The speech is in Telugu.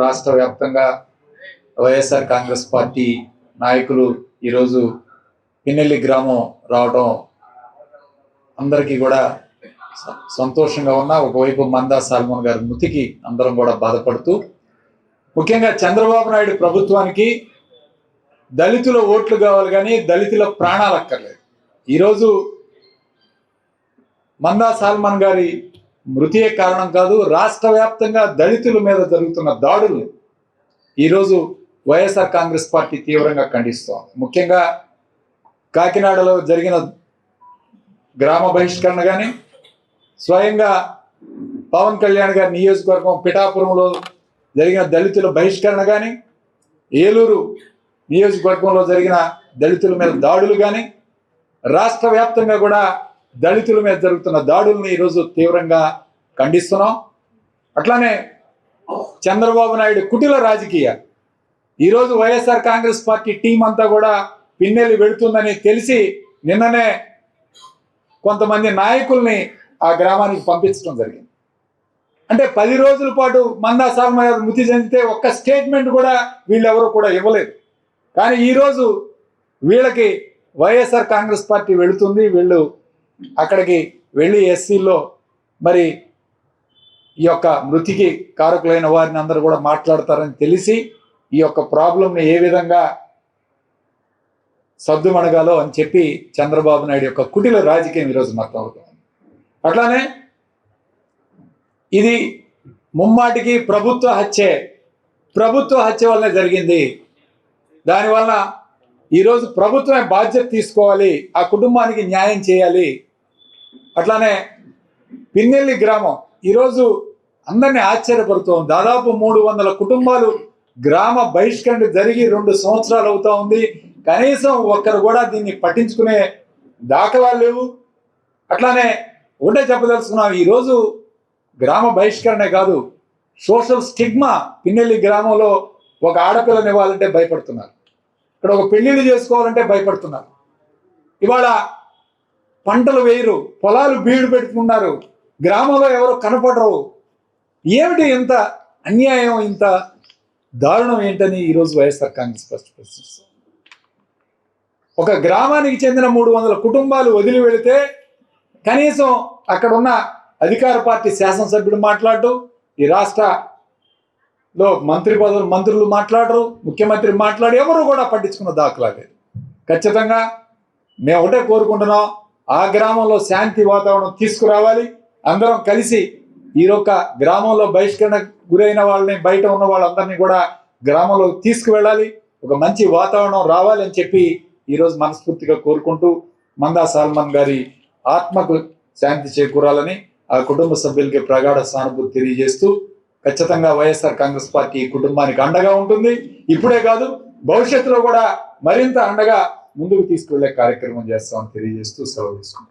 రాష్ట్ర వ్యాప్తంగా వైఎస్ఆర్ కాంగ్రెస్ పార్టీ నాయకులు ఈరోజు పిన్నెల్లి గ్రామం రావడం అందరికీ కూడా సంతోషంగా ఉన్న ఒకవైపు మందా సాల్మన్ గారి మృతికి అందరం కూడా బాధపడుతూ ముఖ్యంగా చంద్రబాబు నాయుడు ప్రభుత్వానికి దళితుల ఓట్లు కావాలి కానీ దళితుల ప్రాణాలు అక్కర్లేదు. ఈరోజు మందా సాల్మన్ గారి మృతియే కారణం కాదు, రాష్ట్ర వ్యాప్తంగా దళితుల మీద జరుగుతున్న దాడులు ఈరోజు వైఎస్ఆర్ కాంగ్రెస్ పార్టీ తీవ్రంగా ఖండిస్తాం. ముఖ్యంగా కాకినాడలో జరిగిన గ్రామ బహిష్కరణ కానీ, స్వయంగా పవన్ కళ్యాణ్ గారి నియోజకవర్గం పిఠాపురంలో జరిగిన దళితుల బహిష్కరణ కానీ, ఏలూరు నియోజకవర్గంలో జరిగిన దళితుల మీద దాడులు కానీ, రాష్ట్ర వ్యాప్తంగా కూడా దళితుల మీద జరుగుతున్న దాడుల్ని ఈరోజు తీవ్రంగా ఖండిస్తున్నాం. అట్లానే చంద్రబాబు నాయుడు కుటిల రాజకీయాలు ఈరోజు వైఎస్ఆర్ కాంగ్రెస్ పార్టీ టీం అంతా కూడా పిన్నెల్లి వెళుతుందని తెలిసి నిన్ననే కొంతమంది నాయకుల్ని ఆ గ్రామానికి పంపించడం జరిగింది. అంటే 10 రోజుల పాటు మందా సాల్మన్ గారు మృతి చెందితే ఒక్క స్టేట్మెంట్ కూడా వీళ్ళెవరూ కూడా ఇవ్వలేదు. కానీ ఈరోజు వీళ్ళకి వైఎస్ఆర్ కాంగ్రెస్ పార్టీ వెళుతుంది, వీళ్ళు అక్కడికి వెళ్ళి ఎస్సీలో మరి ఈ యొక్క మృతికి కారకులైన వారిని అందరూ కూడా మాట్లాడతారని తెలిసి ఈ యొక్క ప్రాబ్లంని ఏ విధంగా సద్దుమణగాలో అని చెప్పి చంద్రబాబు నాయుడు యొక్క కుటిల రాజకీయం ఈరోజు మొత్తం అవుతుంది. అట్లానే ఇది ముమ్మాటికి ప్రభుత్వ హత్య వల్లనే జరిగింది. దానివల్ల ఈరోజు ప్రభుత్వమే బాధ్యత తీసుకోవాలి, ఆ కుటుంబానికి న్యాయం చేయాలి. అట్లానే పిన్నెల్లి గ్రామం ఈరోజు అందరినీ ఆశ్చర్యపడుతోంది. దాదాపు 300 కుటుంబాలు గ్రామ బహిష్కరణ జరిగి 2 సంవత్సరాలు అవుతా ఉంది. కనీసం ఒక్కరు కూడా దీన్ని పట్టించుకునే దాఖలాలు లేవు. అట్లానే ఒకటే చెప్పదలుచుకున్నాం, ఈరోజు గ్రామ బహిష్కరణే కాదు, సోషల్ స్టిగ్మా పిన్నెల్లి గ్రామంలో ఒక ఆడపిల్లని ఇవ్వాలంటే భయపడుతున్నారు, ఇక్కడ ఒక పెళ్లిళ్ళు చేసుకోవాలంటే భయపడుతున్నారు. ఇవాళ పంటలు వేయరు, పొలాలు బీడు పెట్టుకున్నారు, గ్రామంలో ఎవరు కనపడరు. ఏమిటి ఇంత అన్యాయం, ఇంత దారుణం ఏంటని ఈరోజు వైఎస్ఆర్ కాంగ్రెస్ ప్రశ్నిస్తుంది. ఒక గ్రామానికి చెందిన 300 కుటుంబాలు వదిలి వెళితే కనీసం అక్కడ ఉన్న అధికార పార్టీ శాసనసభ్యుడు మాట్లాడు, ఈ రాష్ట్రలో మంత్రులు మాట్లాడరు, ముఖ్యమంత్రి మాట్లాడి ఎవరు కూడా పట్టించుకున్న దాఖలా లేదు. ఖచ్చితంగా మేము ఒకటే కోరుకుంటున్నాం, ఆ గ్రామంలో శాంతి వాతావరణం తీసుకురావాలి. అందరం కలిసి ఈ యొక్క గ్రామంలో బహిష్కరణ గురైన వాళ్ళని, బయట ఉన్న వాళ్ళందరినీ కూడా గ్రామంలో తీసుకువెళ్ళాలి, ఒక మంచి వాతావరణం రావాలి అని చెప్పి ఈరోజు మనస్ఫూర్తిగా కోరుకుంటూ మందా సాల్మన్ గారి ఆత్మకు శాంతి చేకూరాలని ఆ కుటుంబ సభ్యులకి ప్రగాఢ సానుభూతి తెలియజేస్తూ ఖచ్చితంగా వైఎస్ఆర్ కాంగ్రెస్ పార్టీ కుటుంబానికి అండగా ఉంటుంది. ఇప్పుడే కాదు, భవిష్యత్తులో కూడా మరింత అండగా ముందుకు తీసుకువెళ్లే కార్యక్రమం చేస్తామని తెలియజేస్తూ సెలవు తీసుకుంటాం.